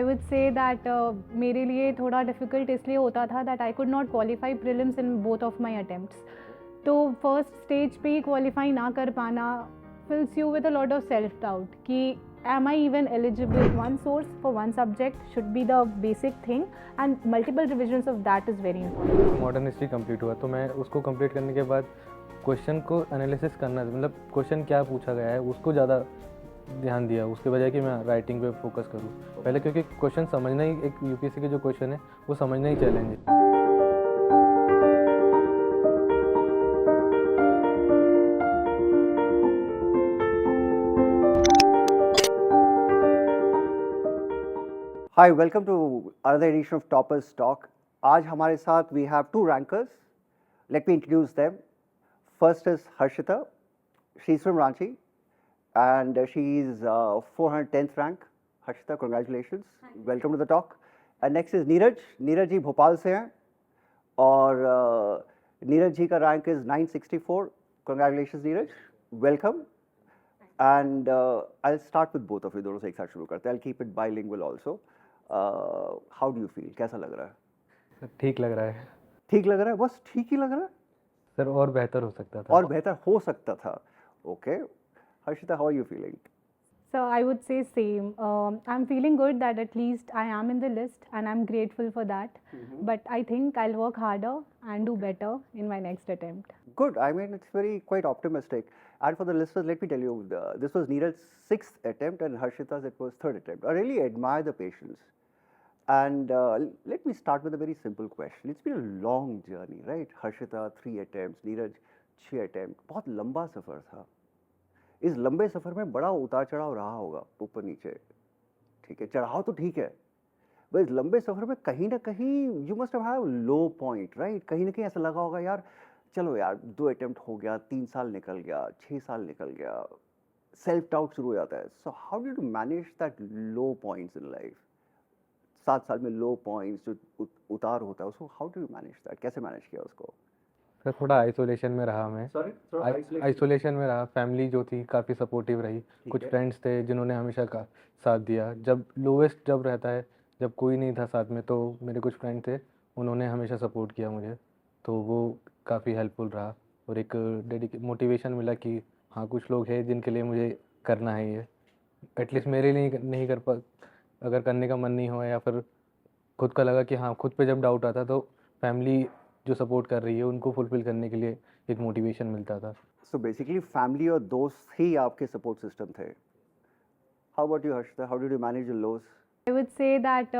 I would say that मेरे लिए थोड़ा डिफ़िकल्ट इसलिए होता था that I could not qualify prelims in both of my attempts. तो फर्स्ट स्टेज पे ही क्वालिफाई ना कर पाना fills you with a lot of self doubt कि am I even eligible? One source for one subject should be the basic thing, and multiple revisions of that is very important. Modern history complete हुआ तो मैं उसको complete करने के बाद question को analysis करना, मतलब क्वेश्चन क्या पूछा गया है उसको ज़्यादा ध्यान दिया, उसके बजाय कि मैं राइटिंग पे फोकस करूँ पहले, क्योंकि क्वेश्चन समझना ही, एक यूपीएससी के जो क्वेश्चन है वो समझना ही चैलेंज है। Hi, welcome to another edition of Toppers Talk. आज हमारे साथ we have two rankers. Let me introduce them. First is Harshita. She's from Ranchi and she is 410th rank. Harshita, congratulations. Welcome to the talk. And next is Neeraj. Neeraj जी भोपाल से हैं और नीरज जी का rank is 964. Congratulations, Neeraj. Welcome. And I'll start with both of you. दोनों से एक साथ शुरू करते हैं. I'll keep it bilingual also. How do you feel? कैसा लग रहा है? सर ठीक लग रहा है। ठीक लग रहा है? बस ठीक ही लग रहा है? सर और बेहतर हो सकता था। और बेहतर हो सकता था. Okay. Harshita, how are you feeling? So I would say same. I'm feeling good that at least I am in the list, and I'm grateful for that. But I think I'll work harder and do better in my next attempt. Good. I mean, it's very quite optimistic. And for the listeners, let me tell you, this was Neeraj's 6th attempt and Harshita's it was 3rd attempt. I really admire the patience. And let me start with a very simple question. It's been a long journey, right? Harshita, 3 attempts, Neeraj, 6 attempts. बहुत लंबा सफ़र था. इस लंबे सफ़र में बड़ा उतार चढ़ाव रहा होगा, ऊपर नीचे. ठीक है, चढ़ाव तो ठीक है. बस इस लंबे सफ़र में कहीं ना कहीं you must have low point, right? कहीं ना कहीं ऐसा लगा होगा यार, चलो यार 2 अटेम्प्ट हो गया, 3 साल निकल गया, 6 साल निकल गया, सेल्फ डाउट शुरू हो जाता है. So how do you manage that low points in life? 7 साल में लो पॉइंट्स जो उतार होता है उसको how do you manage that? कैसे मैनेज किया उसको? सर थोड़ा आइसोलेशन में रहा मैं। सॉरी, आइसोलेशन में रहा। फैमिली जो थी काफ़ी सपोर्टिव रही। कुछ फ्रेंड्स थे जिन्होंने हमेशा का साथ दिया। जब लोवेस्ट जब रहता है, जब कोई नहीं था साथ में, तो मेरे कुछ फ्रेंड थे, उन्होंने हमेशा सपोर्ट किया मुझे, तो वो काफ़ी हेल्पफुल रहा। और एक मोटिवेशन मिला कि हाँ कुछ लोग हैं जिनके लिए मुझे करना है ये, एटलीस्ट मेरे लिए नहीं कर पा, अगर करने का मन नहीं हो या फिर खुद का लगा कि हाँ खुद पे जब डाउट आता तो फैमिली जो सपोर्ट कर रही है उनको फुलफिल करने के लिए एक मोटिवेशन मिलता था। सो बेसिकली फैमिली और दोस्त ही आपके सपोर्ट सिस्टम थे. How about you Harshita? How did you manage your loss? I would say that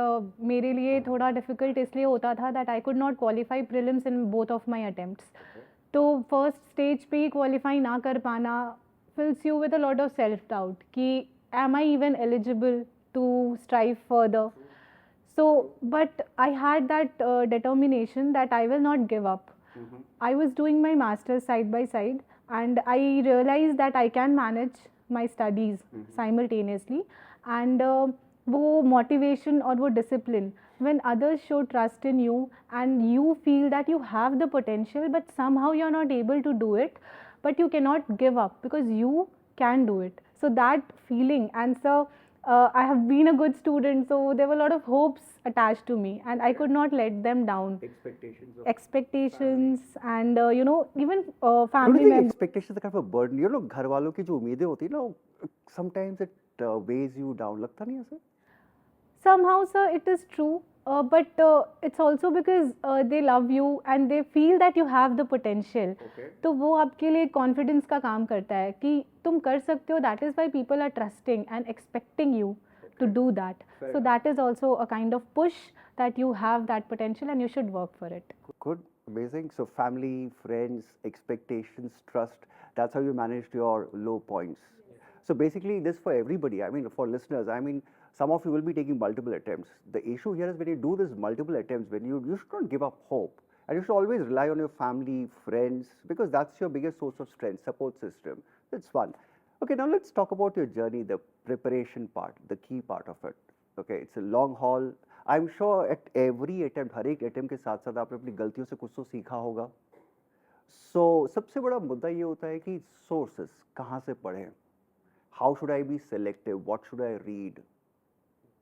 मेरे लिए थोड़ा डिफ़िकल्ट इसलिए होता था that I could not qualify prelims in both of my attempts. तो फर्स्ट स्टेज पे ही क्वालिफाई ना कर पाना fills you with a lot of self doubt कि am I even eligible to strive further? So, but I had that determination that I will not give up. I was doing my master's side by side, and I realized that I can manage my studies simultaneously. And वो motivation और वो discipline, when others show trust in you and you feel that you have the potential, but somehow you're not able to do it, but you cannot give up because you can do it. So that feeling, and so I have been a good student, so there were a lot of hopes attached to me, and I could not let them down. Expectations and you know, even family members. Expectations are kind of a burden. You know, घर वालों की जो उम्मीदें होती है ना, sometimes it weighs you down. लगता नहीं ऐसे? Somehow, sir, it is true, but it's also because they love you and they feel that you have the potential. तो वो आपके लिए confidence का काम करता है कि तुम कर सकते हो. That is why people are trusting and expecting you to do that. So that is also a kind of push that you have that potential and you should work for it. Good, amazing. So family, friends, expectations, trust. That's how you managed your low points. So basically, this for everybody. I mean, for listeners. I mean, some of you will be taking multiple attempts. The issue here is when you do this multiple attempts, when you should not give up hope, and you should always rely on your family, friends, because that's your biggest source of strength, support system. That's one. Okay, now let's talk about your journey, the preparation part, the key part of it. Okay, it's a long haul. I'm sure at every attempt, हर एक attempt के साथ साथ आपने अपनी गलतियों से कुछ तो सीखा होगा. So सबसे बड़ा मुद्दा ये होता है कि sources कहाँ से पढ़ें? How should I be selective? What should I read?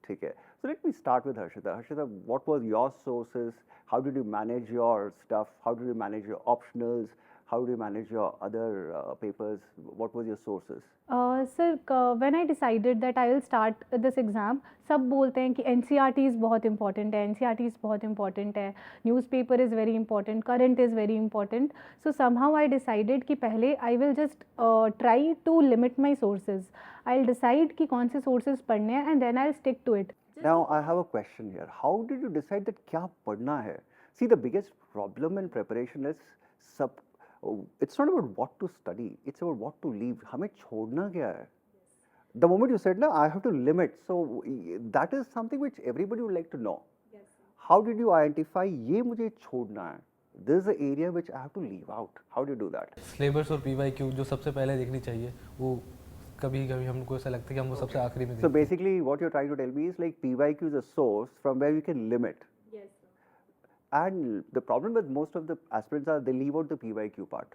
ठीक है. So let me start with Harshita. Harshita, what were your sources? How did you manage your stuff? How did you manage your optionals? How did you manage your other papers? What was your sources? Sir when I decided that I will start this exam, सब बोलते हैं कि NCERTs बहुत important है, NCERTs बहुत important है, newspaper is very important, current is very important. So somehow I decided कि पहले I will just try to limit my sources. I will decide कि कौन से सोर्सेज पढ़ने हैं and then I will stick to it. Now I have a question here. How did you decide that क्या पढ़ना है? See, the biggest problem in preparation is sub. It's not about what to study. It's about what to leave. हमें छोड़ना क्या है? The moment you said, "No, I have to limit," so that is something which everybody would like to know. How did you identify ये मुझे छोड़ना है? This is the area which I have to leave out. How do you do that? Syllabus और PYQ जो सबसे पहले देखनी चाहिए, वो कभी कभी हमको ऐसा लगता है कि हम वो सबसे आखिरी में So देखते हैं. basically, what you're trying to tell me is like PYQ is a source from where you can limit. And the problem with most of the aspirants are they leave out the PYQ part.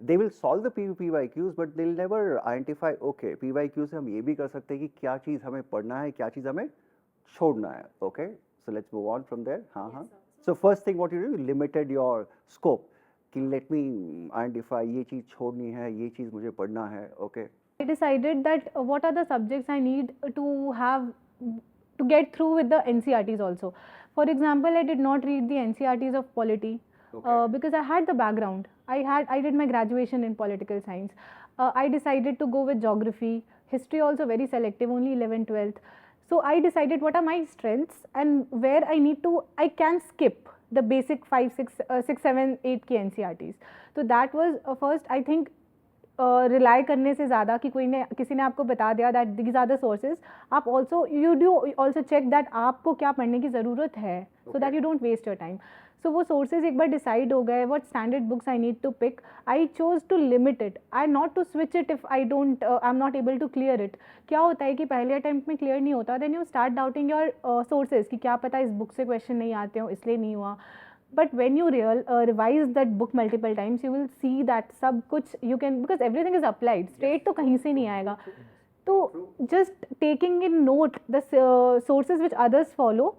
They will solve the PYQs, but they'll never identify, okay, PYQ से हम ये भी कर सकते हैं कि क्या चीज़ हमें पढ़ना है, क्या चीज़ हमें छोड़ना है. Okay, so let's move on from there. हाँ. So first thing what you do, you limited your scope. कि let me identify ये चीज़ छोड़नी है, ये चीज़ मुझे पढ़ना है. Okay. I decided that what are the subjects I need to have to get through with the NCRTs also. For example, I did not read the NCRTs of polity because I had the background. I did my graduation in political science. I decided to go with geography, history also very selective, only 11th, 12th. So I decided what are my strengths and where I can skip the basic 5, 6, 6, 7, 8 के NCRTs. So that was first I think rely करने से ज़्यादा कि कोई ने किसी ने आपको बता दिया that these are the sources, आप also you do also check that आपको क्या पढ़ने की ज़रूरत है, so that you don't waste your time. So वो सोर्सेज एक बार डिसाइड हो गए, what standard books I need to pick, I chose to limit it, I not to switch it if I am not able to clear it. क्या होता है कि पहले अटैम्प्ट में क्लियर नहीं होता, then you start doubting your sources कि क्या पता इस बुक से क्वेश्चन नहीं आते हो इसलिए नहीं हुआ. But when you revise that book multiple times, you will see that सब कुछ you can, because everything is applied, straight तो कहीं से नहीं आएगा. तो just taking in note the sources which others follow.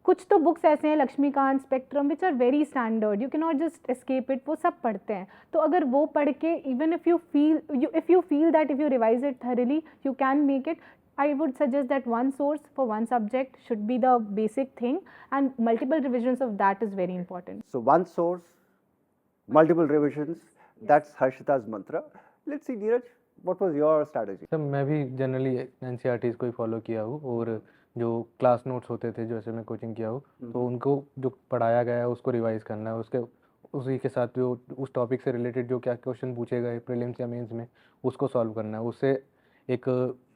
कुछ तो बुक्स ऐसे हैं, Laxmikanth, Spectrum, which are very standard, you can not just escape it, वो सब पढ़ते हैं. तो अगर वो पढ़ के even if you feel that if you revise it thoroughly you can make it, I would suggest that one source for one subject should be the basic thing, and multiple revisions of that is very important. So one source, multiple revisions. That's Harshita's mantra. Let's see, Neeraj, what was your strategy? Sir मैं भी generally NCERTs को ही follow किया हूँ, और जो class notes होते थे जैसे मैं कोचिंग किया हूँ, तो उनको जो पढ़ाया गया है उसको रिवाइज करना है, उसके उसी के साथ जो उस टॉपिक से रिलेटेड जो क्या क्वेश्चन पूछे गए प्रीलिम्स या मेंस में उसको सॉल्व करना है. उससे एक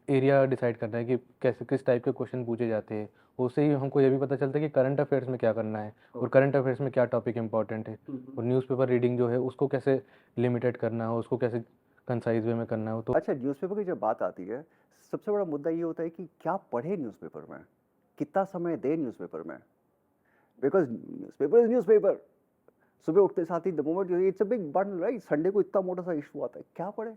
एरिया डिसाइड करना है कि कैसे किस टाइप के क्वेश्चन पूछे जाते हैं. उससे ही हमको ये भी पता चलता है कि करंट अफेयर्स में क्या करना है और करंट अफेयर्स में क्या टॉपिक इंपॉर्टेंट है, और न्यूज़पेपर रीडिंग जो है उसको कैसे लिमिटेड करना है, उसको कैसे कंसाइज वे में करना है. तो अच्छा, न्यूज़पेपर की जब बात आती है, सबसे बड़ा मुद्दा ये होता है कि क्या पढ़े न्यूज़पेपर में, कितना समय दे न्यूज़पेपर में, बिकॉज न्यूज़पेपर इज न्यूज़पेपर. सुबह उठते साथ ही the moment it's a big bundle, right? Sunday को इतना मोटा सा इशू आता है, क्या पढ़े?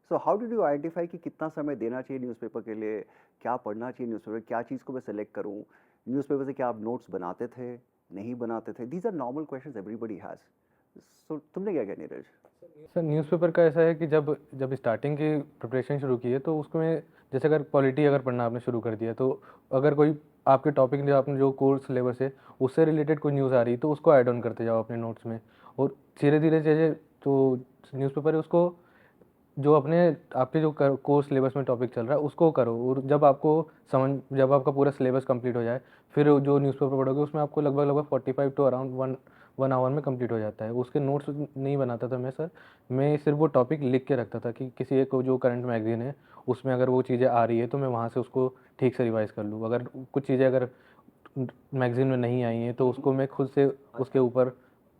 So how did you identify कि कितना समय देना चाहिए न्यूज़पेपर के लिए, क्या पढ़ना चाहिए न्यूज़पेपर, क्या चीज़ को मैं सेलेक्ट करूँ, न्यूज़पेपर से क्या आप नोट्स बनाते थे, नहीं बनाते थे? These are normal questions everybody has. So तुमने क्या किया नीरज? सर न्यूज़पेपर का ऐसा है कि जब स्टार्टिंग की प्रिपरेशन शुरू की है तो उसमें जैसे अगर पॉलिटी अगर पढ़ना आपने शुरू कर दिया, तो अगर कोई आपके टॉपिक जो आपने जो कोर्स सिलेबस है उससे रिलेटेड कोई न्यूज़ आ रही है तो उसको ऐड ऑन करते जाओ अपने नोट्स में, और धीरे धीरे जैसे तो न्यूज़पेपर है उसको जो आपके जो कोर्स सिलेबस में टॉपिक चल रहा है उसको करो, और जब आपका पूरा सिलेबस कंप्लीट हो जाए फिर जो न्यूज़पेपर पढ़ोगे उसमें आपको लगभग 45 टू अराउंड वन आवर में कंप्लीट हो जाता है. उसके नोट्स नहीं बनाता था मैं सर, मैं सिर्फ वो टॉपिक लिख के रखता था कि किसी एक जो करंट मैगजीन है उसमें अगर वो चीज़ें आ रही है तो मैं वहाँ से उसको ठीक से रिवाइज़ कर लूँ. अगर कुछ चीज़ें अगर मैगजीन में नहीं आई हैं तो उसको मैं खुद से उसके ऊपर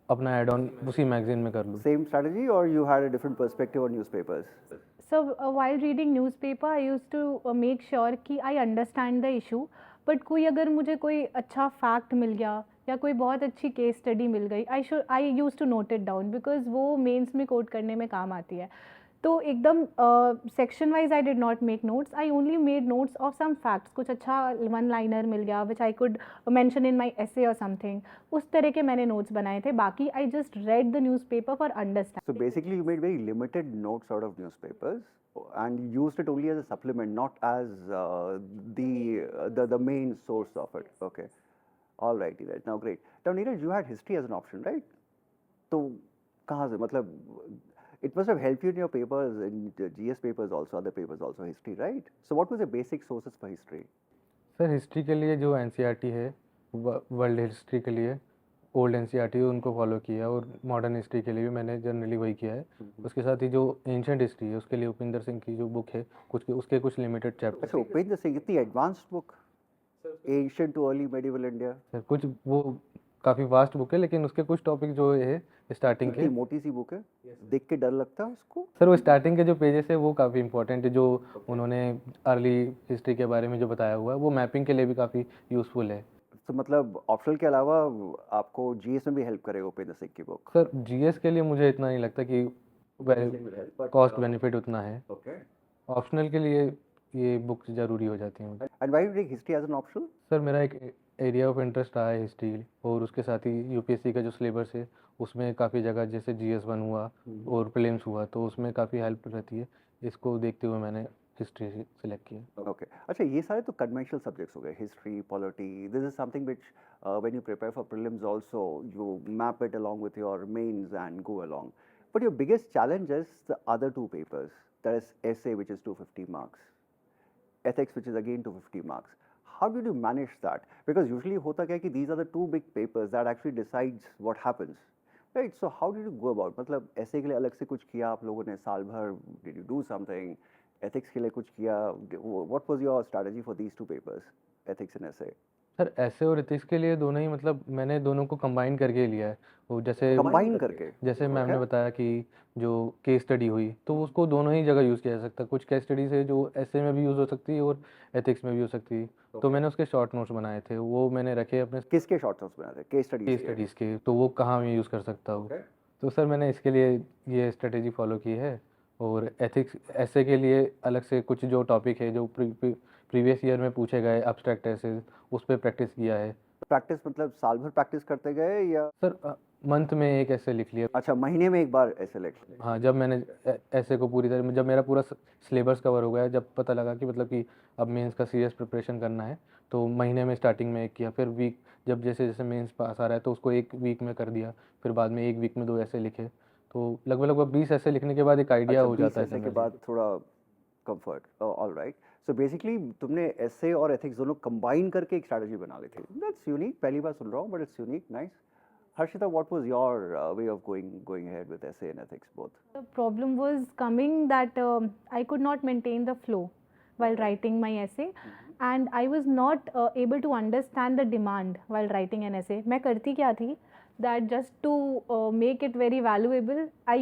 अपना ऐड ऑन उसी मैगजीन में कर लूँ. Same strategy, or you had a different perspective on newspapers? So while reading newspaper, I used to make sure कि I understand the issue. But कोई अगर मुझे कोई अच्छा फैक्ट मिल गया या कोई बहुत अच्छी केस स्टडी मिल गई, I use to note it down because वो मेंस में कोट करने में काम आती है. तो एकदम section wise I did not make notes, I only made notes of some facts, कुछ अच्छा वन लाइनर मिल गया which I could mention in my essay और समथिंग, उस तरह के मैंने नोट्स बनाए थे. बाकी I just read the newspaper for So understanding. basically, you made very limited notes out of newspapers, and you used it only as a supplement, not as the main source of it. Okay, all right, Neeraj. Now, great. Now, Neeraj, you had history as an option, right? So, कहाँ से मतलब it must have helped you in your papers, in the GS papers also, other papers also, history, right? So, what was the basic sources for history? Sir history के लिए जो NCERT है, world history के लिए old NCERT उनको follow किया, और modern history के लिए भी मैंने जनरली वही किया है. उसके साथ ही जो एंशियंट हिस्ट्री है उसके लिए उपिंदर सिंह की जो बुक है उसके कुछ लिमिटेड चैप्टर. अच्छा, उपेंद्र सिंह, इतनी advanced book, ancient too early medieval India, sir कुछ वो काफ़ी वास्ट बुक है, लेकिन उसके कुछ टॉपिक जो है स्टार्टिंग के, इतनी मोटी सी बुक है, देख के डर लगता है उसको. सर वो स्टार्टिंग के जो पेजेस है वो काफ़ी इंपॉर्टेंट है, जो उन्होंने अर्ली हिस्ट्री के बारे में जो बताया हुआ है वो मैपिंग के लिए भी काफ़ी यूज़फुल है. तो मतलब ऑप्शनल के अलावा आपको जीएस में भी हेल्प करेगा उपेंद्र सिंह की बुक. सर जीएस के लिए मुझे इतना नहीं लगता कि कॉस्ट बेनिफिट उतना है. ओके. ऑप्शनल के लिए ये बुक्स ज़रूरी हो जाती हैं मुझे. And why you take history as an optional? Sir मेरा एक एरिया ऑफ इंटरेस्ट रहा है हिस्ट्री, और उसके साथ ही यूपीएससी का जो सिलेबस है उसमें काफ़ी जगह जैसे GS1 हुआ और प्रीलिम्स हुआ तो उसमें काफ़ी हेल्प रहती है. इसको देखते हुए मैंने हिस्ट्री सिलेक्ट किया. ओके. अच्छा, ये सारे तो कन्वेंशनल सब्जेक्ट्स हो गए, history, polity. This is something which when you prepare for prelims also you map it along with your mains and go along. But your biggest challenge is the other two papers. That is essay, which is 250 marks. Ethics, which is again 250 marks. How did you manage that? Because usually होता क्या है कि these are the two big papers that actually decides what happens, right? So how did you go about? मतलब essay के लिए अलग से कुछ किया आप लोगों ने साल भर? Did you do something? Ethics के लिए कुछ किया? What was your strategy for these two papers, ethics and essay? Sir ऐसे और एथिक्स के लिए दोनों ही, मतलब मैंने दोनों को कंबाइन करके लिया है. वो जैसे कंबाइन करके? जैसे मैम ने बताया कि जो केस स्टडी हुई तो उसको दोनों ही जगह यूज़ किया जा सकता है. कुछ केस स्टडीज है जो ऐसे में भी यूज़ हो सकती है और एथिक्स में भी हो सकती है. तो मैंने उसके शॉर्ट नोट्स बनाए थे, वो मैंने रखे अपने किसके शॉर्ट नोट्स बनाए थे? केस स्टडीज़ के, तो वो कहाँ मैं यूज़ कर सकता हूँ. तो सर मैंने इसके लिए ये स्ट्रेटेजी फॉलो की है. और एथिक्स ऐसे के लिए अलग से कुछ जो टॉपिक है जो प्रीवियस ईयर में पूछे गए एब्स्ट्रैक्ट ऐसे, उस पर प्रैक्टिस किया है. प्रैक्टिस मतलब साल भर प्रैक्टिस करते गए या? सर मंथ में एक ऐसे लिख लिया. अच्छा, महीने में एक बार ऐसे लिख लिया. हाँ, जब मैंने ऐसे को पूरी तरह, जब मेरा पूरा सिलेबस कवर हो गया, जब पता लगा कि मतलब कि अब मेंस का सीरियस प्रिपरेशन करना है, तो महीने में स्टार्टिंग में एक किया, फिर वीक जब जैसे जैसे मेंस पास आ रहा है तो उसको एक वीक में कर दिया, फिर बाद में एक वीक में 2 ऐसे लिखे. तो लगभग 20 ऐसे लिखने के बाद एक आइडिया हो जाता है. ऐसे के बाद थोड़ा comfort. All right. So basically तुमने एसे और एथिक्स दोनों कंबाइन करके एक स्ट्रैटेजी बना ली थी. That's unique. पहली बार सुन रहा हूँ, but it's unique. Nice. Harshita, what was your way of going ahead with essay and ethics both? The problem was coming that I could not maintain the flow while writing my essay, and I was not able to understand the demand while writing an essay. मैं करती क्या थी that just to make it very valuable, I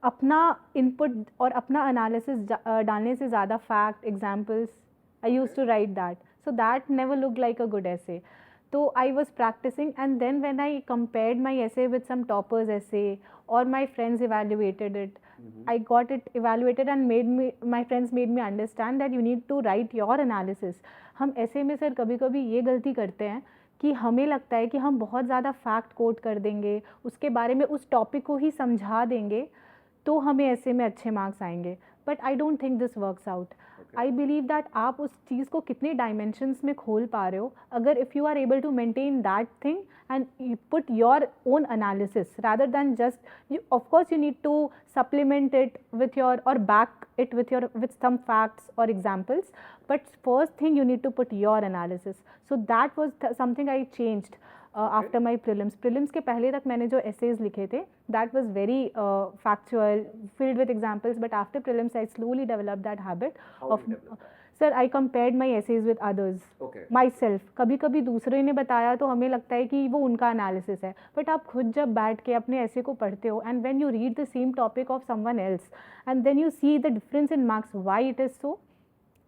अपना input और अपना analysis डालने से ज़्यादा fact, examples, I used to write that. So that never looked like a good essay. So I was practicing, and then when I compared my essay with some topper's essay, or my friends evaluated it, I got it evaluated and my friends made me understand that you need to write your analysis. हम ऐसे में sir कभी कभी ये गलती करते हैं कि हमें लगता है कि हम बहुत ज़्यादा फैक्ट कोट कर देंगे, उसके बारे में उस टॉपिक को ही समझा देंगे तो हमें ऐसे में अच्छे मार्क्स आएंगे. But I don't think this works out. I believe that आप उस चीज़ को कितने डायमेंशंस में खोल पा रहे हो, अगर if you are able to maintain that thing and you put your own analysis rather than just you, of course you need to supplement it with your or back it with some facts or examples, but first thing you need to put your analysis. So that was something I changed after my prelims के पहले तक मैंने जो essays लिखे थे that was very factual, filled with examples, but after prelims I slowly developed that habit of sir I compared my essays with others. myself. कभी कभी दूसरे ने बताया तो हमें लगता है कि वो उनका एनालिसिस है, बट आप खुद जब बैठ के अपने ऐसे को पढ़ते हो and when you read the same topic of someone else and then you see the difference in marks why it is so,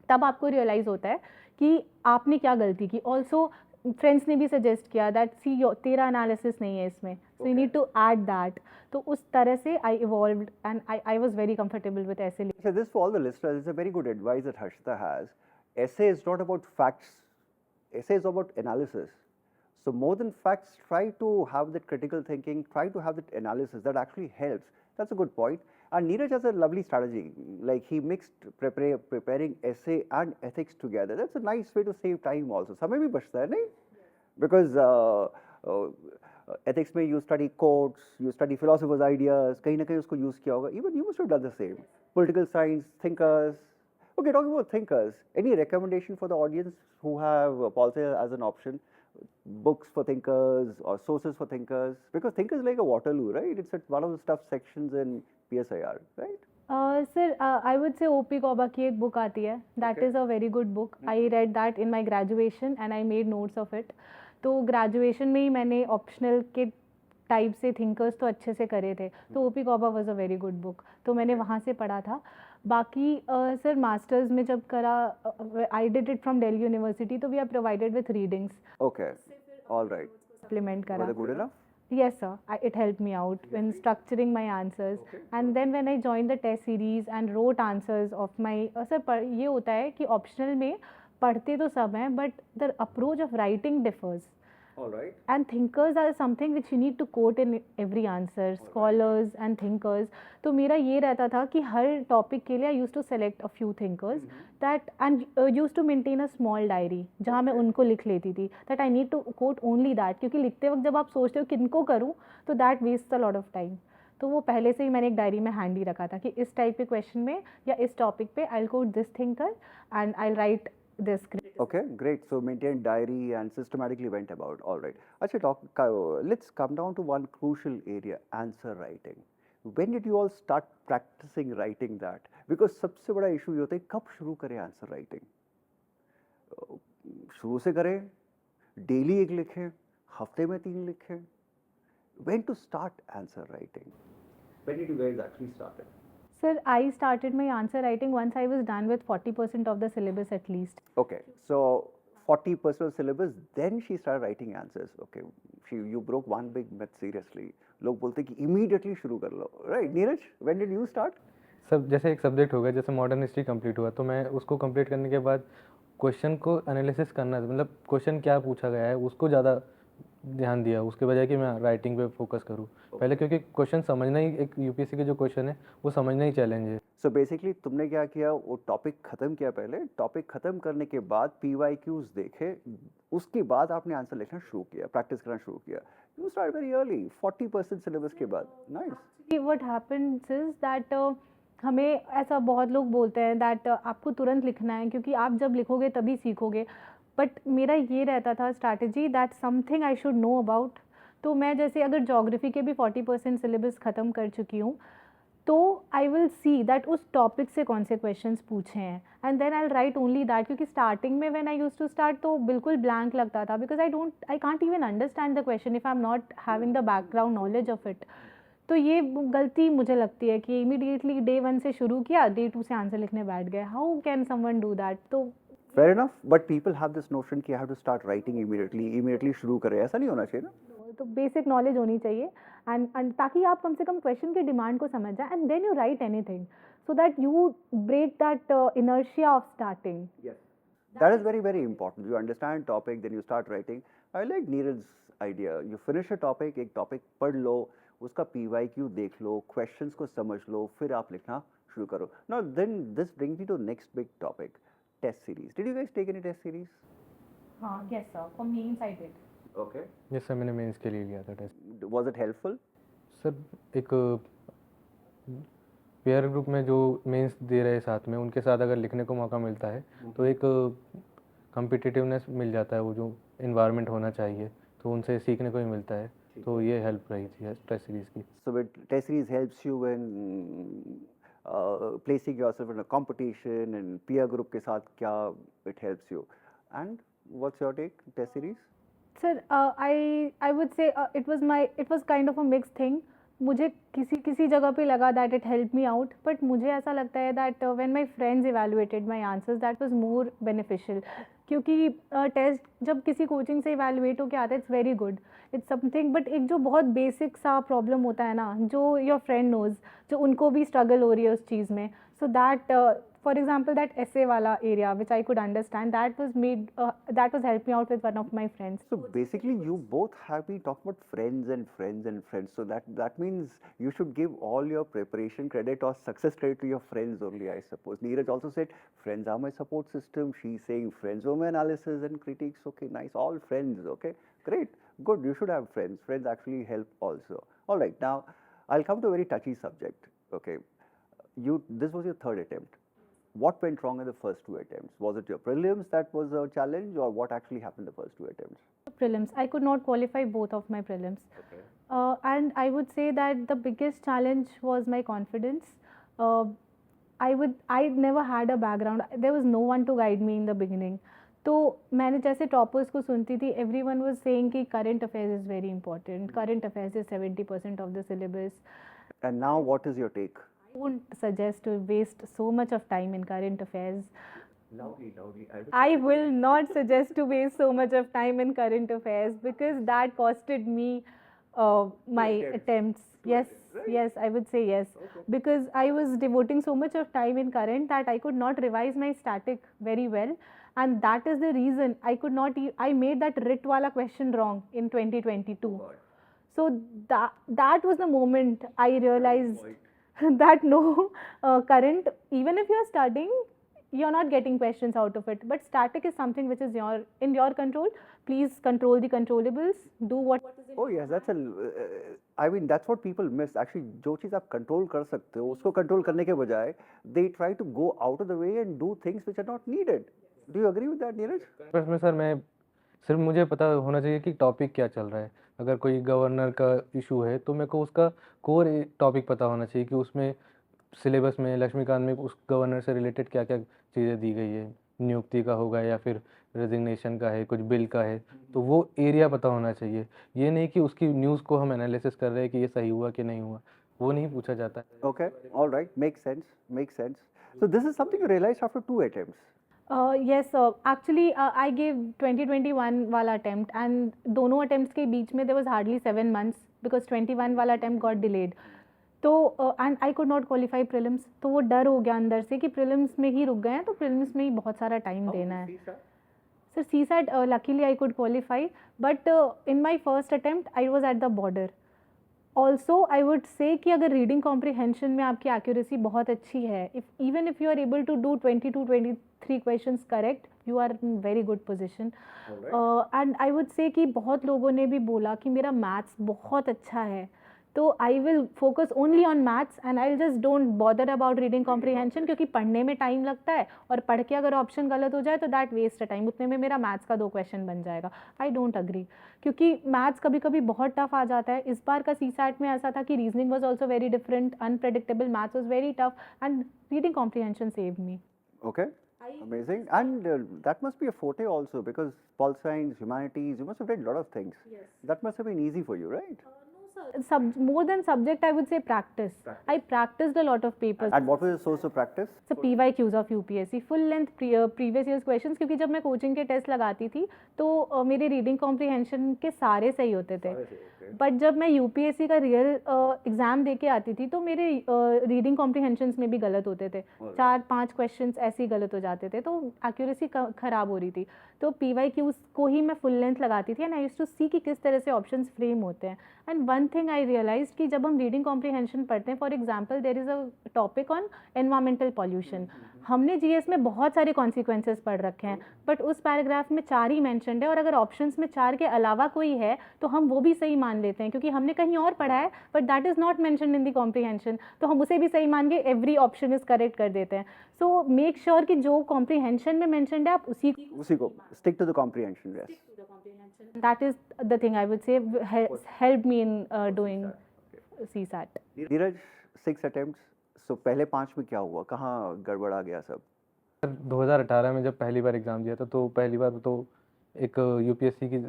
तब आपको रियलाइज़ होता है कि आपने क्या गलती की. ऑल्सो फ्रेंड्स ने भी सजेस्ट किया दैट सी तेरा एनालिसिस नहीं है इसमें, so you need to add that. तो उस तरह से I evolved and I was very comfortable with essay. So this for all the listeners is a very good advice that Harshita has. Essay is not about facts. Essay is about analysis. So more than facts, try to have that critical thinking. Try to have that analysis. That actually helps. That's a good point. And Neeraj has a lovely strategy. Like he mixed preparing essay and ethics together. That's a nice way to save time also. समय भी बचता है नहीं? Because ethics में you study quotes, you study philosophers' ideas. कहीं ना कहीं उसको use किया होगा. Even you must have done the same. Political science, thinkers. Okay, talking about thinkers, any recommendation for the audience who have Paul as an option? Books for thinkers or sources for thinkers? Because thinkers is like a Waterloo, right? It's one of the tough sections in PSIR, right? Sir, I would say O.P. Koba की एक book आती है. That Okay. is a very good book. I read that in my graduation and I made notes of it. तो graduation में ही मैंने optional के type से thinkers तो अच्छे से करे थे. तो O.P. Koba was a very good book. तो मैंने वहाँ से पढ़ा था. बाकी सर मास्टर्स में जब करा, I did it from Delhi university, तो we are provided with readings. Okay, all right. Supplement करा. Were they good enough? Yes, sir. It helped me out in structuring my answers. And then when I joined the test series and wrote answers of my, sir, ये होता है कि optional में पढ़ते तो सब हैं, but the approach of writing differs. All right. And thinkers are something which you need to quote in every answer. Scholars and thinkers. तो मेरा ये रहता था कि हर topic के लिए I used to select a few thinkers that and used to maintain a small diary जहाँ मैं उनको लिख लेती थी that I need to quote only that, क्योंकि लिखते वक्त जब आप सोचते हो किनको करूँ तो that wastes a lot of time. तो वो पहले से ही मैंने एक डायरी में हैंडी रखा था कि इस टाइप के क्वेश्चन में या इस टॉपिक पे I'll quote this thinker and I'll write this. Okay, great. So maintained diary and systematically went about. All right. Achha, let's come down to one crucial area: answer writing. When did you all start practicing writing that? Because सबसे बड़ा issue ये होता है कब शुरू करें answer writing? शुरू से करें, daily एक लिखें, हफ्ते में 3 लिखें. When to start answer writing? When did you guys actually start it? Sir, I started my answer writing once I was done with 40% of the syllabus at least. Okay, so 40% of syllabus, then she started writing answers. Okay, you broke one big myth seriously. लोग बोलते कि immediately शुरू कर लो, right? Neeraj, when did you start? सब जैसे एक subject हो गया, जैसे मॉडर्न हिस्ट्री कंप्लीट हुआ तो मैं उसको कंप्लीट करने के बाद क्वेश्चन को एनालिसिस करना, मतलब क्वेश्चन क्या पूछा गया है उसको ज़्यादा ध्यान दिया, उसके बजाय कि मैं राइटिंग पे फोकस करूँ पहले, क्योंकि क्वेश्चन समझना ही, एक यूपीएससी के जो क्वेश्चन है वो समझना ही चैलेंज है. So basically तुमने क्या किया, वो टॉपिक खत्म किया, पहले टॉपिक खत्म करने के बाद PYQs देखे, उसके बाद आपने आंसर लिखना शुरू किया, प्रैक्टिस करना शुरू किया. You start very early, 40% syllabus के बाद. Nice. Actually, what happens is that हमें ऐसा बहुत लोग बोलते हैं दैट आपको तुरंत लिखना है क्योंकि आप जब लिखोगे तभी सीखोगे. बट मेरा ये रहता था strategy that something I should know about. तो मैं जैसे अगर ज्योग्राफी के भी 40% सिलेबस ख़त्म कर चुकी हूँ तो आई विल सी दैट उस टॉपिक से कौन से क्वेश्चंस पूछे हैं and then I write only that. क्योंकि स्टार्टिंग में when I used to start तो बिल्कुल ब्लैंक लगता था because I can't even understand the question if I am not having the background knowledge of it. तो ये गलती मुझे लगती है कि इमीडिएटली डे 1 से शुरू किया, डे 2 से आंसर लिखने बैठ गए. How can someone do that? तो Fair enough, but people have this notion कि I have to start writing immediately शुरू करें, ऐसा नहीं होना चाहिए ना. तो बेसिक नॉलेज होनी चाहिए एंड ताकि आप कम से कम क्वेश्चन की डिमांड को समझ जाए and then you write anything so that you break that inertia of starting. Yes. That is very, very important. You understand topic, then you start writing. I like Neeraj's idea. You finish a topic, एक topic पढ़ लो, उसका PYQ देख लो, questions को समझ लो, फिर आप लिखना शुरू करो. Now then this brings me to next big topic, test series. Did you guys take any test series? हाँ, yes sir, for mains I did. Okay. Yes sir, मैंने मेंस के लिए लिया था test. Was it helpful? Sir एक pair group में जो mains दे रहे हैं साथ में, उनके साथ अगर लिखने को मौका मिलता है तो एक कम्पिटिटिवनेस मिल जाता है, वो जो इन्वायरमेंट होना चाहिए तो उनसे सीखने को ही मिलता है. तो ये हेल्प रही थी टेस्ट सीरीज़ की. So test series helps you in placing yourself in a competition and peer group के साथ क्या it helps you. And what's your take, test series? Sir, I would say it was kind of a mixed thing. मुझे किसी जगह पे लगा that it helped me out, but मुझे ऐसा लगता है that when my friends evaluated my answers, that was more beneficial. क्योंकि टेस्ट जब किसी कोचिंग से इवैल्यूएट होके आता है it's very good, it's something, but एक जो बहुत बेसिक सा प्रॉब्लम होता है ना, जो योर फ्रेंड नोज, जो उनको भी स्ट्रगल हो रही है उस चीज़ में, so that for example that essay वाला area which I could understand, that was helped me out with one of my friends. So basically, you both have been talking about friends and friends and friends. So that means you should give all your preparation credit or success credit to your friends only, I suppose. Neeraj also said, friends are my support system. She's saying friends are my analysis and critiques. Okay, nice. All friends. Okay, great. Good. You should have friends. Friends actually help also. All right. Now, I'll come to a very touchy subject. Okay. This was your third attempt. What went wrong in the first two attempts? Was it your prelims that was a challenge, or what actually happened the first two attempts? Prelims, I could not qualify both of my prelims. Okay. And I would say that the biggest challenge was my confidence. I never had a background. There was no one to guide me in the beginning. तो मैंने जैसे toppers को सुनती थी, everyone was saying कि current affairs is very important. Current affairs is 70% of the syllabus. And now, what is your take? I won't suggest to waste so much of time in current affairs. Loudly. I will not suggest to waste so much of time in current affairs because that costed me my attempts. Yes, I would say yes. Okay. Because I was devoting so much of time in current that I could not revise my static very well. And that is the reason I could not, I made that writ wala question wrong in 2022. So that was the moment I realized that no, current, even if you're studying, you're not getting questions out of it, but static is something which is in your control. Please control the controllables, do what is in Oh yes, that's I mean that's what people miss. Actually, जो चीज़ आप control कर सकते हो, उसको control करने के बजाय they try to go out of the way and do things which are not needed. Do you agree with that, Neeraj? बस में सर मैं सिर्फ मुझे पता होना चाहिए कि टॉपिक क्या चल रहा है। अगर कोई गवर्नर का इशू है तो मेरे को उसका कोर टॉपिक पता होना चाहिए कि उसमें सिलेबस में लक्ष्मीकांत में उस गवर्नर से रिलेटेड क्या क्या चीज़ें दी गई है, नियुक्ति का होगा या फिर रेजिग्नेशन का है, कुछ बिल का है, तो वो एरिया पता होना चाहिए। ये नहीं कि उसकी न्यूज़ को हम एनालिसिस कर रहे हैं कि ये सही हुआ कि नहीं हुआ, वो नहीं पूछा जाता है। Okay, all right, makes sense. So this is something you realized after two attempts. Yes, actually I gave 2021 वाला attempt and दोनों attempts के बीच में there was hardly 7 months because 21 वाला attempt got delayed. तो and I could not qualify prelims, तो वो डर हो गया अंदर से कि prelims में ही रुक गए हैं तो prelims में ही बहुत सारा time देना है. Sir, CSAT luckily I could qualify, but in my first attempt I was at the border. Also, I would say कि अगर reading comprehension में आपकी accuracy बहुत अच्छी है, even if you are able to do 20 to 23 questions correct, you are in very good position. And I would say कि बहुत लोगों ने भी बोला कि मेरा maths बहुत अच्छा है, तो I will focus only on maths and I'll just don't bother about reading comprehension क्योंकि पढ़ने में टाइम लगता है और पढ़ के अगर ऑप्शन गलत हो जाए तो दैट वेस्ट अ टाइम, उतने में मेरा मैथ्स का 2 क्वेश्चन बन जाएगा. आई डोंट अग्री क्योंकि मैथ्स कभी कभी बहुत टफ आ जाता है. इस बार का CSAT में ऐसा था कि reasoning was also very different, unpredictable, maths was very tough and reading comprehension saved me. Okay, amazing. And that must be a forte also because pol science, humanities, you must have read a lot of things. Yes. That must have been easy for you, right? More than subject, I would say practice. I practiced a lot of papers. And what was your source of practice? So PYQs of UPSC, full length previous years questions, क्योंकि जब मैं coaching के test लगाती थी तो मेरे reading comprehension के सारे सही होते थे. बट जब मैं UPSC का रियल एग्ज़ाम दे के आती थी तो मेरे रीडिंग कॉम्प्रिहेंशंस में भी गलत होते थे. 4-5 क्वेश्चंस ऐसे ही गलत हो जाते थे, तो एक्यूरेसी ख़राब हो रही थी. तो PYQs को ही मैं फुल लेंथ लगाती थी and I used to see कि किस तरह से ऑप्शंस फ्रेम होते हैं. And one thing I realise कि जब हम रीडिंग कॉम्प्रिहेंशन पढ़ते हैं, for example there is a topic on environmental pollution, हमने GS में बहुत सारे कॉन्सिक्वेंसेस पढ़ रखे हैं बट उस पैराग्राफ में 4 ही मैंशनड है और अगर ऑप्शंस में 4 के अलावा कोई है तो हम वो भी सही मान लेते हैं क्योंकि हमने कहीं और पढ़ा है but that is not mentioned in the comprehension, तो हम उसे भी सही मान के एवरी ऑप्शन इज़ करेक्ट कर देते हैं. सो मेक श्योर कि जो कॉम्प्रिहेंशन में मैंशनड है आप उसी को stick to the comprehension. Yes. That is the thing I would say helped me in doing CSAT. Neeraj, 6 attempts. So पहले 5 में क्या हुआ? कहाँ गड़बड़ा गया सब? 2018 में जब पहली बार एग्ज़ाम दिया था तो पहली बार तो एक UPSC की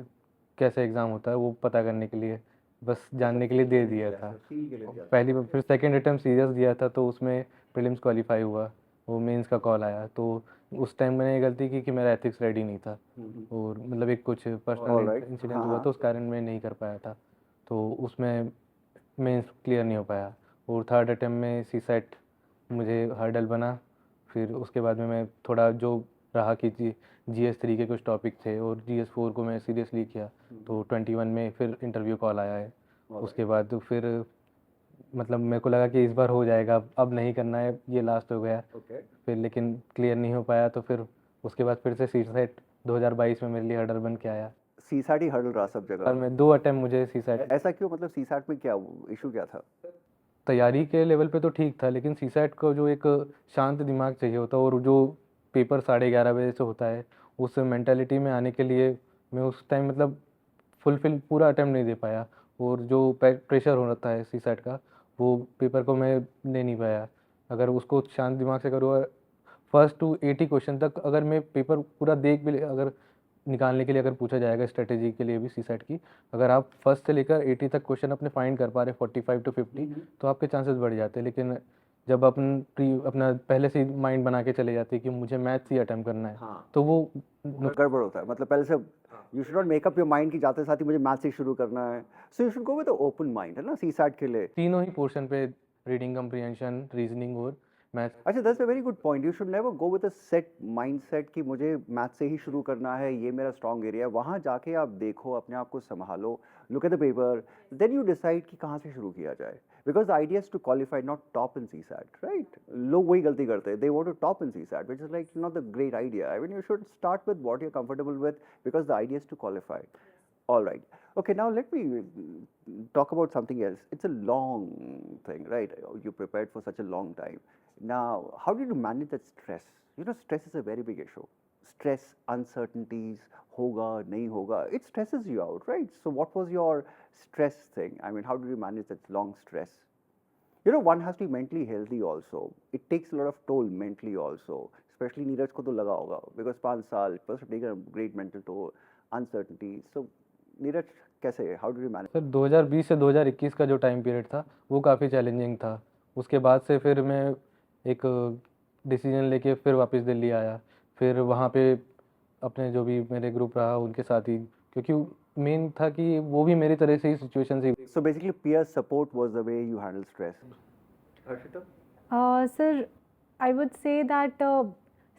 कैसे एग्ज़ाम होता है वो पता करने के लिए, बस जानने के लिए दे दिया था पहली बार. फिर सेकंड अटेम्प्ट सीरियस दिया था तो उसमें प्रीलिम्स क्वालिफाई हुआ, वो मेंस का कॉल आया तो उस टाइम मैंने ये गलती की कि मेरा एथिक्स रेडी नहीं था और मतलब एक कुछ पर्सनल Alright. इंसिडेंट हाँ, हुआ हाँ. तो उस कारण मैं नहीं कर पाया था, तो उसमें मेंस क्लियर नहीं हो पाया और थर्ड अटेम्प्ट में सी सेट मुझे हर्डल बना। फिर उसके बाद में मैं थोड़ा जो रहा कि GS3 के कुछ टॉपिक थे और GS4 को मैं सीरियसली किया, तो 21 में फिर इंटरव्यू कॉल आया है। उसके बाद तो फिर मतलब मेरे को लगा कि इस बार हो जाएगा, अब नहीं करना है, ये लास्ट हो गया। Okay. फिर लेकिन क्लियर नहीं हो पाया, तो फिर उसके बाद फिर से सी सेट 2022 में मेरे लिए हर्डल बन के आया CSAT ही हर्डल रहा सब और जगह. मैं 2 अटेम्प्ट मुझे सी सेट ऐसा क्यों, मतलब CSAT में क्या इशू क्या था? तैयारी के लेवल पे तो ठीक था, लेकिन सी सेट को जो एक शांत दिमाग चाहिए होता है और जो पेपर 11:30 बजे से होता है, उस मेंटालिटी में आने के लिए मैं उस टाइम मतलब फुलफिल पूरा अटेम्प्ट नहीं दे पाया और जो प्रेशर हो रहा है सी सेट का, वो पेपर को मैं ले नहीं पाया। अगर उसको शांत दिमाग से करूँ, फर्स्ट टू 80 क्वेश्चन तक अगर मैं पेपर पूरा देख भी अगर निकालने के लिए अगर पूछा जाएगा स्ट्रेटेजी के लिए भी सी सेट की, अगर आप फर्स्ट से लेकर 80 तक क्वेश्चन अपने फाइंड कर पा रहे 45 to 50, तो आपके चांसेस बढ़ जाते हैं। लेकिन जब अपना पहले से माइंड बना के चले जाते हैं कि मुझे मैथ्स ही अटेम्प्ट करना है, हाँ. तो वो गड़बड़ होता है, मतलब पहले से you should not make up your mind कि जाते साथ ही मुझे मैथ से शुरू करना है. So you should go with open mind, है ना, CSAT के लिए. तीनों ही पोर्शन पे रीडिंग कम्प्रीहेंशन, रीजनिंग और मैथ्स। अच्छा, that's a very good point. You should never go with a set mindset कि मुझे मैथ से ही शुरू करना है, ये मेरा स्ट्रॉन्ग एरिया है. वहाँ जाके आप देखो, अपने आप को संभालो, look at the paper, then you decide कि कहाँ से शुरू किया जाए. Because the idea is to qualify, not top in CSAT, right? लोग वही गलती करते हैं, they want to top in CSAT, which is like not the great idea. I mean, you should start with what you're comfortable with, because the idea is to qualify. All right. Okay, now let me talk about something else. It's a long thing, right? You prepared for such a long time. Now, how did you manage that stress? You know, stress is a very big issue. Stress, uncertainties, hoga, nahi hoga, it stresses you out, right? So what was your stress thing? I mean, how did you manage that long stress? You know, one has to be mentally healthy also. It takes a lot of toll mentally also. Especially Neeraj ko to laga hoga, because 5 saal, it must have taken a great mental toll, uncertainty. So, Neeraj, कैसे, how did you manage? Sir 2020 से 2021 का जो time period था वो काफ़ी challenging था। उसके बाद से फिर मैं एक डिसीजन लेके फिर वापस दिल्ली आया, फिर वहाँ पे अपने जो भी मेरे ग्रुप रहा उनके साथ ही, क्योंकि मेन था कि वो भी मेरी तरह से ही सिचुएशन थी। So basically, peer support was the way you handle stress. Harshita? Sir, I would say that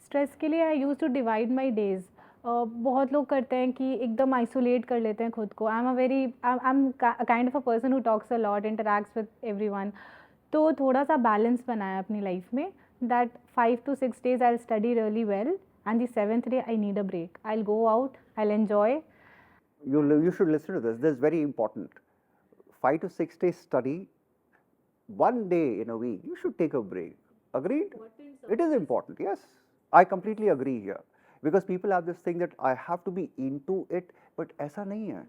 stress के लिए I use to divide my days. बहुत लोग करते हैं कि एकदम आइसोलेट कर लेते हैं खुद को. I am kind of a person who talks a lot, interacts with everyone. तो थोड़ा सा बैलेंस बनाया अपनी लाइफ में, that 5 to 6 days I study really well and the 7th day I need a break. I go out, I enjoy. You should listen to this. This is very important. 5 to 6 days study. 1 day in a week, you should take a break. Agreed? It is important. Yes, I completely agree here. Because people have this thing that I have to be into it, but ऐसा नहीं है.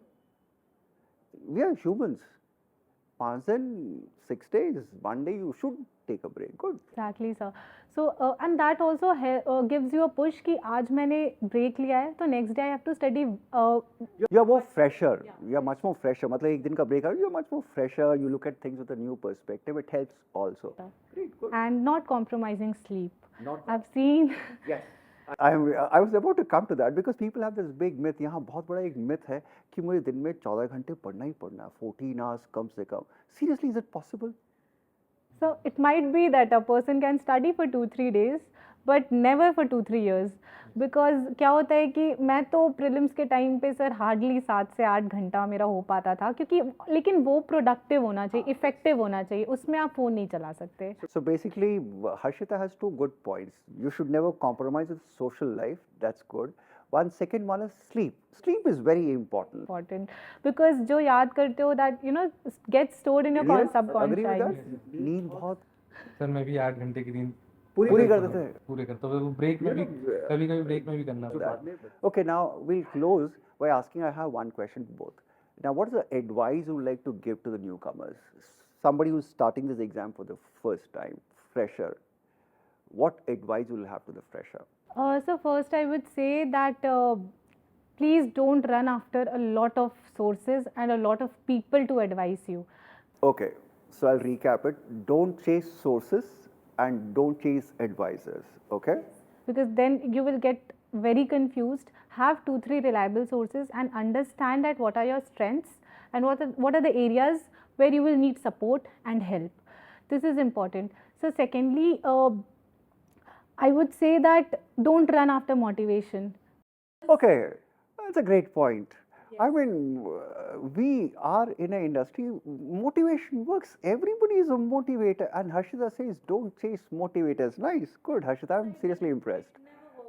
We are humans. 5 दिन, 6 days, 1 day, you should take a break. Good. Exactly, sir. So and that also gives you a push कि आज मैंने break लिया है तो next day I have to study. You are more fresher. You are much more fresher. मतलब एक दिन का break out, you are much more fresher. You look at things with a new perspective. It helps also. Great, good. And not compromising sleep. Not I've seen. Yes. I was about to come to that, because people have this big myth. यहाँ बहुत बड़ा एक myth है कि मुझे दिन में 14 घंटे पढ़ना ही पढ़ना है, 14 hours कम से कम. Seriously, is it possible? So it might be that a person can study for 2-3 days, but never for 2-3 years. Because क्या होता है कि मैं तो प्रीलिम्स के टाइम पे सर हार्डली 7 से 8 घंटा मेरा हो पाता था, क्योंकि लेकिन वो प्रोडक्टिव होना चाहिए, इफेक्टिव होना चाहिए, उसमें आप फ़ोन नहीं चला सकते. So basically, Harshita has 2 good points. You should never compromise with social life. That's good. Second one is sleep. Sleep is very important. Important because जो याद करते हो that you know gets stored in your Neeraj, subconscious. agree with that? नींद बहुत sir मैं भी 8 घंटे की नींद पूरी कर देते हैं. पूरे करता हूँ, ब्रेक में भी कभी कभी ब्रेक में भी करना पड़ता है। Okay, now we'll close by asking, I have one question for both. Now, what is the advice you would like to give to the newcomers? Somebody who's starting this exam for the first time, fresher. What advice you will have to the fresher? So first I would say that please don't run after a lot of sources and a lot of people to advise you. Okay, so I'll recap it. Don't chase sources and don't chase advisors. Okay? because then you will get very confused. Have 2-3 reliable sources and understand that what are your strengths and what are the areas where you will need support and help. This is important. So secondly, I would say that don't run after motivation. Okay, that's a great point. I mean, we are in an industry, motivation works. Everybody is a motivator. And Harshita says, don't chase motivators. Nice, good, Harshita, I'm seriously impressed.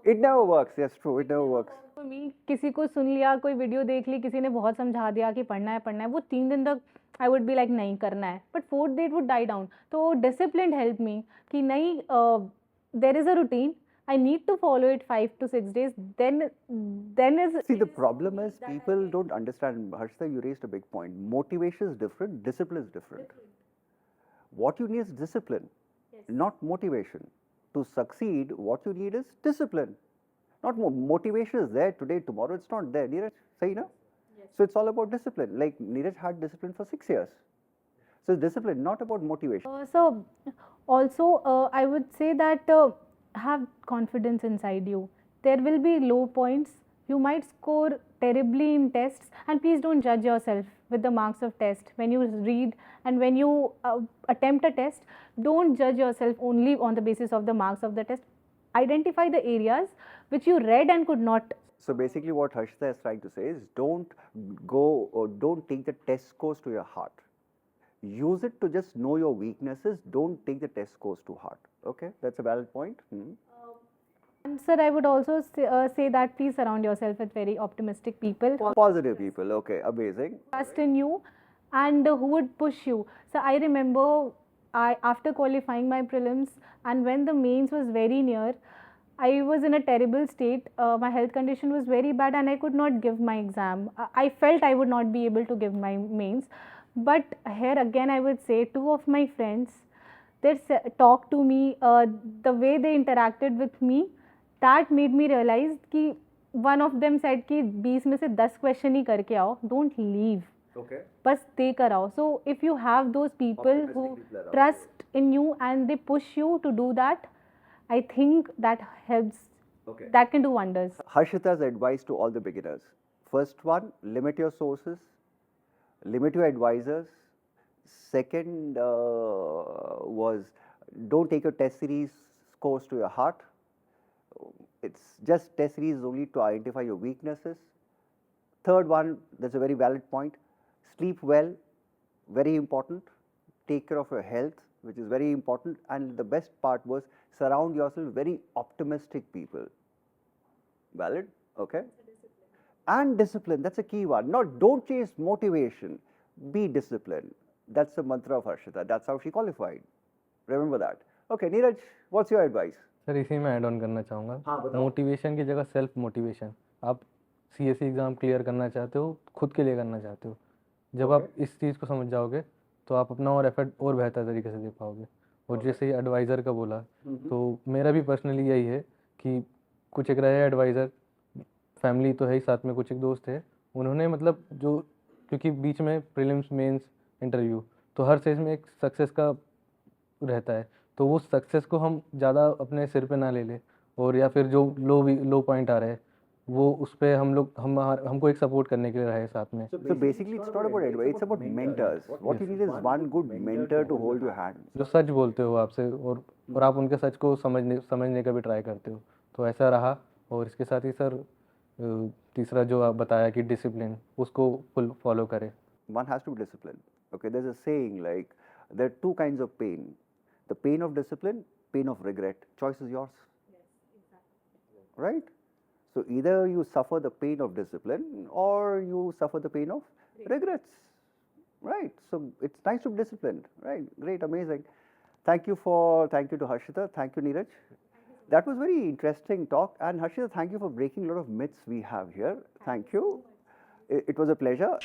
It never works, yes, true, it never works. For me, किसी को सुन लिया, कोई video देख ली, किसी ने बहुत समझा दिया कि पढ़ना है, वो 3 दिन तक आई वुड बी लाइक नहीं करना है, but 4th day it would die down. तो डिसिप्लिन हेल्प मी कि नहीं, there is a routine, I need to follow it 5 to 6 days. Then is See, the problem is people don't understand. Harshita, you raised a big point. Motivation is different, discipline is different. What you need is discipline, not motivation. To succeed, what you need is discipline. Not motivation is there today, tomorrow it's not there. Neeraj, say no? So it's all about discipline. Like Neeraj had discipline for 6 years. So it's discipline, not about motivation. So also I would say that have confidence inside you. There will be low points. You might score terribly in tests, and please don't judge yourself with the marks of test. When you read and when you attempt a test, don't judge yourself only on the basis of the marks of the test. Identify the areas which you read and could not. So basically what Harshita is trying to say is don't go or don't take the test scores to your heart. Use it to just know your weaknesses. Don't take the test scores to heart. Okay, that's a valid point. And sir, I would also say that please surround yourself with very optimistic people. Positive people. Okay, amazing. Trust in you and who would push you. So I remember after qualifying my prelims and when the mains was very near, I was in a terrible state. My health condition was very bad and I could not give my exam. I felt I would not be able to give my mains. But here again I would say 2 of my friends, they talked to me, the way they interacted with me, that made me realize कि one of them said कि 20 में से 10 question ही करके आओ, don't leave. Okay. बस दे कर आओ. So if you have those people who trust in you and they push you to do that, I think that helps. Okay. That can do wonders. Harshita's advice to all the beginners. First one, limit your sources, limit your advisors. Second was don't take your test series scores to your heart. It's just test series only to identify your weaknesses. Third one, that's a very valid point. Sleep well, very important. Take care of your health, which is very important. And the best part was surround yourself with very optimistic people. Valid? Okay. And discipline, that's a key one. Not don't chase motivation, be disciplined. That's the mantra of Harshita. That's how she qualified. Remember that. Okay, Neeraj, what's your advice? Sir इसी में add on करना चाहूँगा, हाँ, बताओ। Motivation की जगह self motivation. आप CSE exam clear करना चाहते हो, खुद के लिए करना चाहते हो. जब आप इस चीज़ को समझ जाओगे तो आप अपना और एफर्ट और बेहतर तरीके से दे पाओगे. और जैसे ही एडवाइज़र का बोला, तो मेरा भी पर्सनली यही है कि कुछ एक रहे एडवाइज़र, फैमिली तो है ही, साथ में कुछ एक दोस्त है, उन्होंने मतलब जो, क्योंकि बीच में प्रीलिम्स मेंस इंटरव्यू, तो हर स्टेज में एक सक्सेस का रहता है, तो वो सक्सेस को हम ज़्यादा अपने सिर पे ना ले ले, और या फिर जो लो पॉइंट आ रहा है वो उस पर हमको एक सपोर्ट करने के लिए रहे साथ में. So basically, it's not about advice, it's about mentors. What you need is one good mentor to hold your hand. जो सच बोलते हो आपसे, और आप उनके सच को समझने का भी ट्राई करते हो, तो ऐसा रहा. और इसके साथ ही सर तीसरा जो आप बताया कि डिसिप्लिन, उसको फुल फॉलो करें. One has to be disciplined. Okay, there's a saying like there are 2 kinds of pain. The pain of discipline, pain of regret. Choice is yours. Yes, exactly. Right? So either you suffer the pain of discipline or you suffer the pain of regrets. Right? So it's nice to be disciplined. Right? Great, amazing. Thank you to Harshita. Thank you, Neeraj. That was very interesting talk. And Harshita, thank you for breaking a lot of myths we have here. Thank you. It was a pleasure.